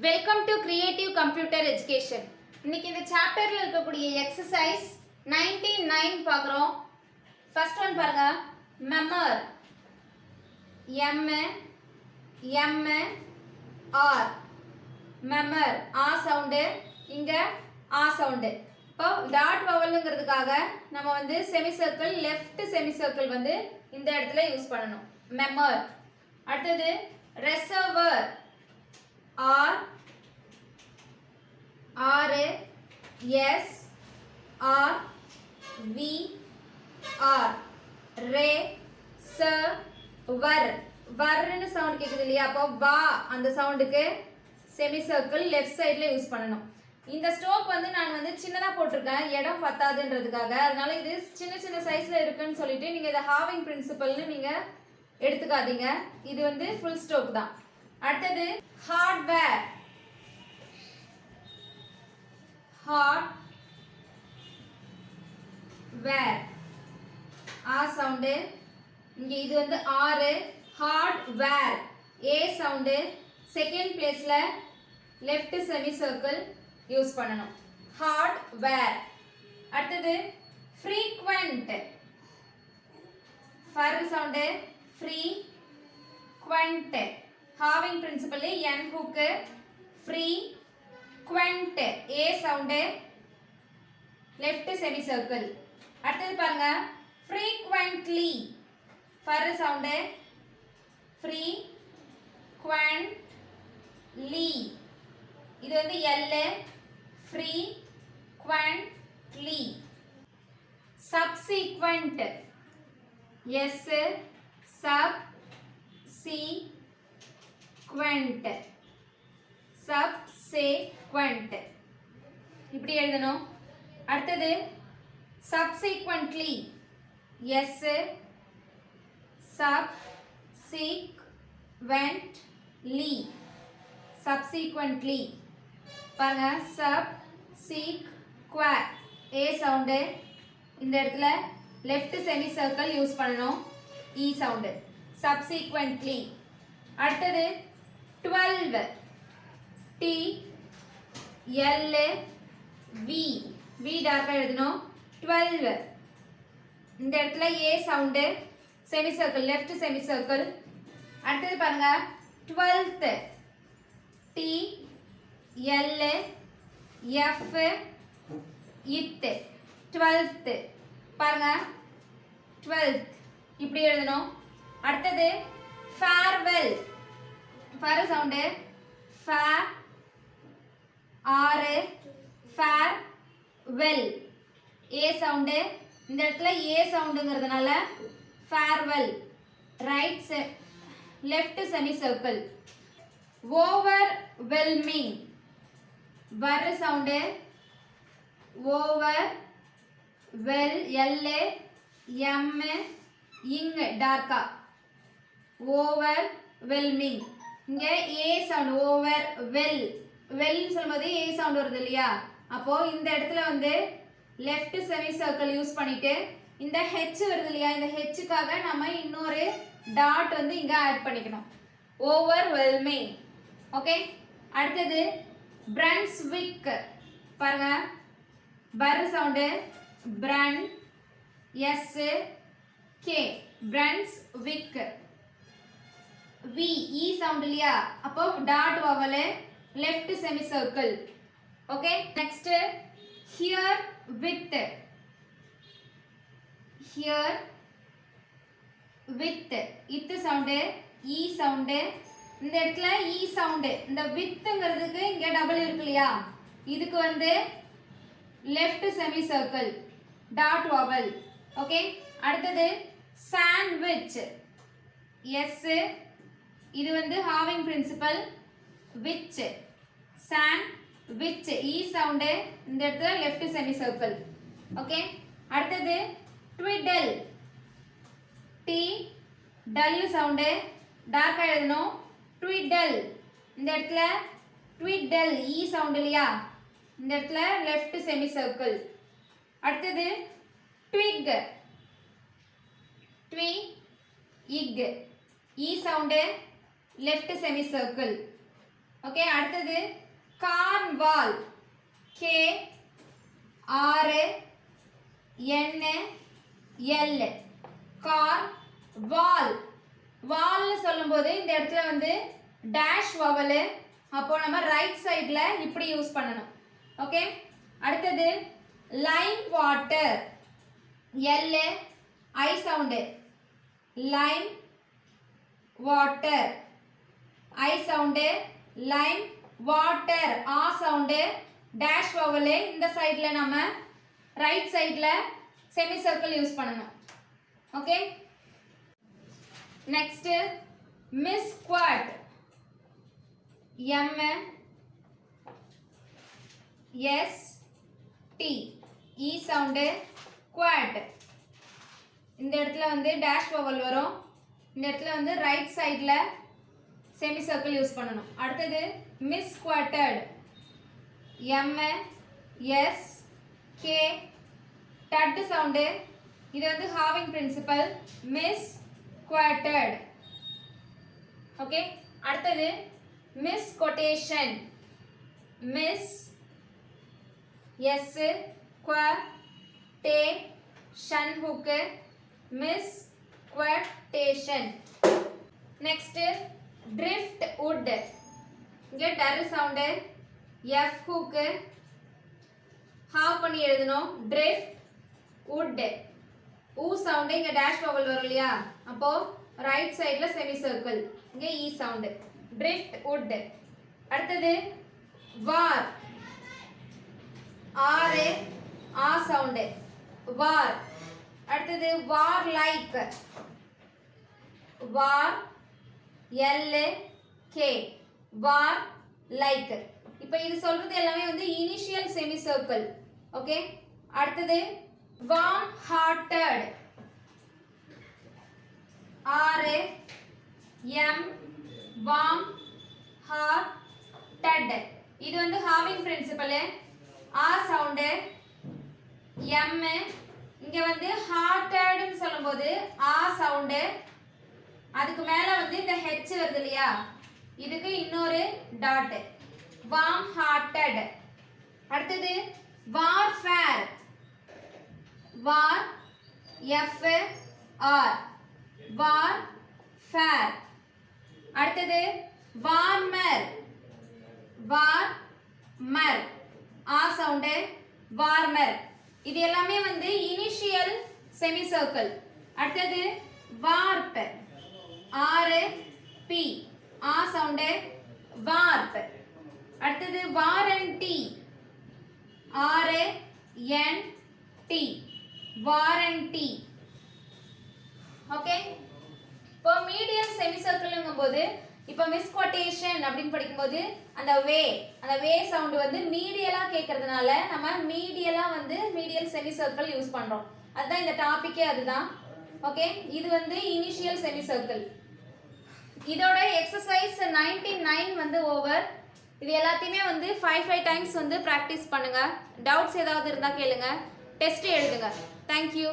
Welcome to creative computer education. இன்னைக்கு இந்த சாப்டர்ல இருக்கக்கூடிய எக்ஸசைஸ் 99 பார்க்குறோம். ஃபர்ஸ்ட் ஒன் பாருங்க, மெமர் எம் ஆர் மெமர் ஆ சவுண்டு, இங்க ஆ சவுண்டு. இப்போ டாட் வவலுங்கிறதுக்காக நம்ம வந்து செமிசர்க்கிள், லெஃப்ட் செமிசர்க்கிள் வந்து இந்த இடத்துல யூஸ் பண்ணணும். மெமர். அடுத்தது reservoir R S R V R reservoir வர்ன்னு சவுண்ட் கேக்குது இல்லையா? அப்போ வா அந்த சவுண்டுக்கு செமி சர்க்கிள் லெஃப்ட் சைடில் யூஸ் பண்ணணும். இந்த ஸ்ட்ரோக் வந்து நான் வந்து சின்னதாக போட்டிருக்கேன், இடம் பத்தாதுன்றதுக்காக. அதனால இது சின்ன சின்ன சைஸில் இருக்குன்னு சொல்லிட்டு நீங்கள் இதை ஹாவிங் பிரின்சிபல்னு நீங்கள் எடுத்துக்காதீங்க. இது வந்து ஃபுல் ஸ்ட்ரோக் தான். அடுத்தது ஹார்ட்வேர் ஆ சவுண்டு, இங்கே இது வந்து ஆறு. ஹார்ட்வேர் ஏ சவுண்டு, செகண்ட் பிளேஸில் லெஃப்ட் செமி சர்க்கிள் யூஸ் பண்ணணும். ஹார்ட்வேர். அடுத்தது frequent fur sound, frequent having principal n hook, frequent a sound, left semi circle. அடுத்தது பாருங்க, ஃப்ரீக்வெண்ட்லி ஃபர் சவுண்டு, ஃப்ரீக்வெண்ட்லி இது வந்து L, frequently. Subsequent S, subsequent இப்படி எழுதணும். அடுத்தது சப்சீக்வெண்ட்லி எஸ், சப்சீக்வெண்ட்லி சப்சீக்வெண்ட்லி பாருங்க. சப்சீக்வ ஏ சவுண்டு, இந்த இடத்துல லெஃப்ட் செமி சர்க்கிள் யூஸ் பண்ணணும். இ சவுண்டு, சப்சீக்வெண்ட்லி. அடுத்தது 12 டி எல் வி வி டார்க்காக எழுதணும். 12 இந்த இடத்துல A sound, semi circle left semi circle. அடுத்தது பாருங்க 12th டி எல் எஃப் இத் 12th பாருங்க 12th இப்படி எழுதணும். அடுத்தது ஃபேர்வெல் ஃபர் சவுண்டு, ஃபேர் ஆறு, ஃபேர்வெல் ஏ சவுண்டு, இந்த இடத்துல ஏ சவுண்டுங்கிறதுனால farewell right left semi circle. Overwhelming வர் sound, over well L M இங் டார்க்கா, ஓவர்வெல்மிங். இங்கே A sound, over well well சொல்லும்போது ஏ சவுண்ட் வருது இல்லையா? அப்போ இந்த இடத்துல வந்து லெஃப்ட் செமி சர்க்கிள் யூஸ் பண்ணிட்டு இந்த ஹெச் வருது இல்லையா? இந்த ஹெச்சுக்காக நம்ம இன்னொரு டாட் வந்து இங்கே ஆட் பண்ணிக்கணும். ஓவர்வெல்மிங். ஓகே. அடுத்தது பிரன்ஸ்விக் பாருங்க, பர் சவுண்டு, பிரன் எஸ் கே பிரன்ஸ்விக். வி இ சவுண்ட் இல்லையா? அப்போ dot vowel left semi circle. Okay. Next herewith இத் சவுண்டு, இ சவுண்டு. இந்த இடத்துல இ சவுண்டு, இந்த வித்துங்கிறதுக்கு இங்கே டபுள் இருக்கு இல்லையா? இதுக்கு வந்து left semi circle dot vowel. Okay. அடுத்தது சாண்ட்விச் எஸ், இது வந்து having principal which, sandwich E sound, இந்த இடத்துல லெஃப்ட் செமி சர்க்கிள். ஓகே. அடுத்தது ட்விடல் டி டல் சவுண்டு, டார்க்காக எழுதணும். ட்விடல் இந்த இடத்துல ட்விடல் இ சவுண்ட் இல்லையா? இந்த இடத்துல லெஃப்ட் செமி சர்க்கிள். அடுத்தது ட்விக் இக் இ sound, left semi circle. Okay அடுத்தது Cornwall K R N L கார் வால் வால்னு சொல்லும்போது இந்த இடத்துல வந்து டேஷ் வவல் அப்போ நம்ம ரைட் சைடில் இப்படி யூஸ் பண்ணணும் ஓகே அடுத்தது lime water L I sound Lime water I sound Lime வாட்டர் ஆ சவுண்டு டேஷ் வவல் இந்த சைடில் நம்ம ரைட் சைடில் செமி சர்க்கிள் யூஸ் பண்ணணும் okay next miss quad M S T E sound quad இந்த இடத்துல வந்து டேஷ் வவல் வரும் இந்த இடத்துல வந்து ரைட் சைடில் செமி சர்க்கிள் யூஸ் பண்ணணும் அடுத்தது misquoted M S K டட் சவுண்டு இது வந்து having principal misquoted okay அடுத்தது மிஸ் கொட்டேஷன் மிஸ் எஸ் குவ டே ஷன் hook misquotation next driftwood இங்கே டர் சவுண்டு எஃப் ஹுக்கு ஹாவ் பண்ணி எழுதணும் ட்ரிஃப்ட் வுட் ஊ சவுண்டு இங்கே டேஷ் வவல் வரும் இல்லையா அப்போ ரைட் சைடில் செமி சர்க்கிள் இங்கே இ சவுண்டு ட்ரிஃப்ட் வுட் அடுத்தது வார் ஆறு ஆ சவுண்டு வார் அடுத்தது வார் லைக் வார் எல் கே வார் லைக் இப்போ இது சொல்றது எல்லாமே வந்து இனிஷியல் செமி சர்க்கிள் ஓகே அடுத்தது வார்ம் ஹார்ட்டட் ஆறு எம் வார்ம் ஹார்ட்டட் இது வந்து ஹாவிங் பிரின்சிபல் ஆ சவுண்டு எம் இங்க வந்து ஹார்ட்டட்னு சொல்லும்போது ஆ சவுண்டு அதுக்கு மேல வந்து இந்த ஹெச் வருது இல்லையா இதுக்கு இன்னொரு டாட் வார்ம் ஹார்ட்டட் அடுத்தது வார்ஃபேர் வார் எஃப் ஆர் வார்ஃபேர் அடுத்தது வார்மர் வார்மர் ஆ சவுண்டு வார்மர் இது எல்லாமே வந்து இனிஷியல் செமி சர்க்கிள் அடுத்தது வார்ப் ஆறு பி ஆ சவுண்டு வார்ப் அடுத்தது வாரண்டி ஆறு என் டி வாரண்டி ஓகே இப்போ மீடியல் செமி சர்க்கிள்ங்கும் போது இப்போ மிஸ் கொட்டேஷன் அப்படின்னு படிக்கும்போது அந்த வே சவுண்டு வந்து மீடியலா கேட்கறதுனால நம்ம மீடியலா வந்து மீடியல் செமி சர்க்கிள் யூஸ் பண்றோம் அதுதான் இந்த டாபிக்கே அதுதான் ஓகே இது வந்து இனிஷியல் செமி சர்க்கிள் இதோட எக்ஸசைஸ் 99 வந்து ஓவர் இது எல்லாத்தையுமே வந்து 5 டைம்ஸ் வந்து ப்ராக்டிஸ் பண்ணுங்க டவுட்ஸ் ஏதாவது இருந்தால் கேளுங்க டெஸ்ட் எழுதுங்க தேங்க்யூ